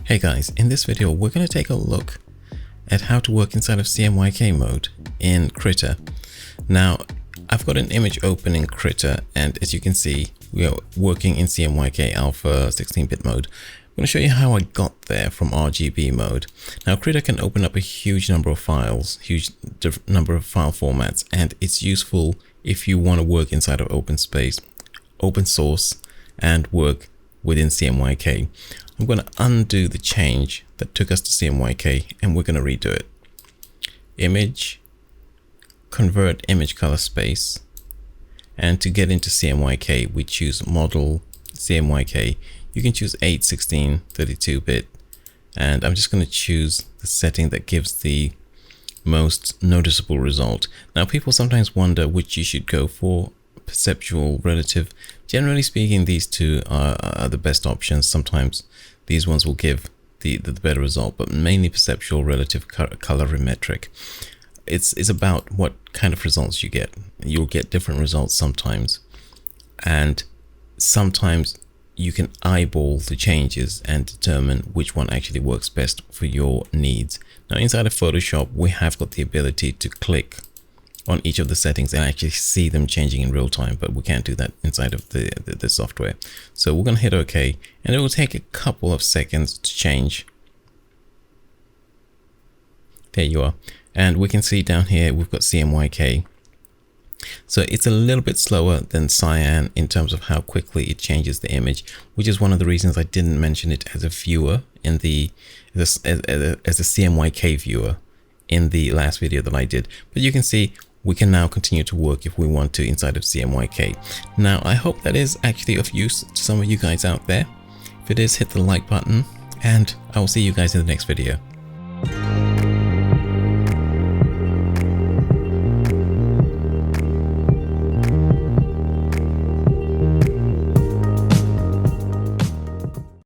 Hey guys, in this video we're going to take a look at how to work inside of CMYK mode in Krita. Now I've got an image open in Krita, and as you can see we are working in CMYK alpha 16-bit mode. I'm going to show you how I got there from RGB mode. Now Krita can open up a huge number of files, huge number of file formats, and it's useful if you want to work inside of open space, open source, and work within CMYK. I'm going to undo the change that took us to CMYK and we're going to redo it. Image, convert image color space, and to get into CMYK we choose model CMYK. You can choose 8, 16, 32-bit, and I'm just going to choose the setting that gives the most noticeable result. Now people sometimes wonder which you should go for, perceptual, relative. Generally speaking, these two are the best options. Sometimes these ones will give the better result, but mainly perceptual, relative, colorimetric. It's about what kind of results you get. You'll get different results sometimes, and sometimes you can eyeball the changes and determine which one actually works best for your needs. Now inside of Photoshop we have got the ability to click on each of the settings and actually see them changing in real time, but we can't do that inside of the software. So we're going to hit OK, and it will take a couple of seconds to change. There you are, and we can see down here we've got CMYK. So it's a little bit slower than Cyan in terms of how quickly it changes the image, which is one of the reasons I didn't mention it as a viewer in as a CMYK viewer in the last video that I did. But you can see we can now continue to work if we want to inside of CMYK. Now I hope that is actually of use to some of you guys out there. If it is, hit the like button, and I will see you guys in the next video.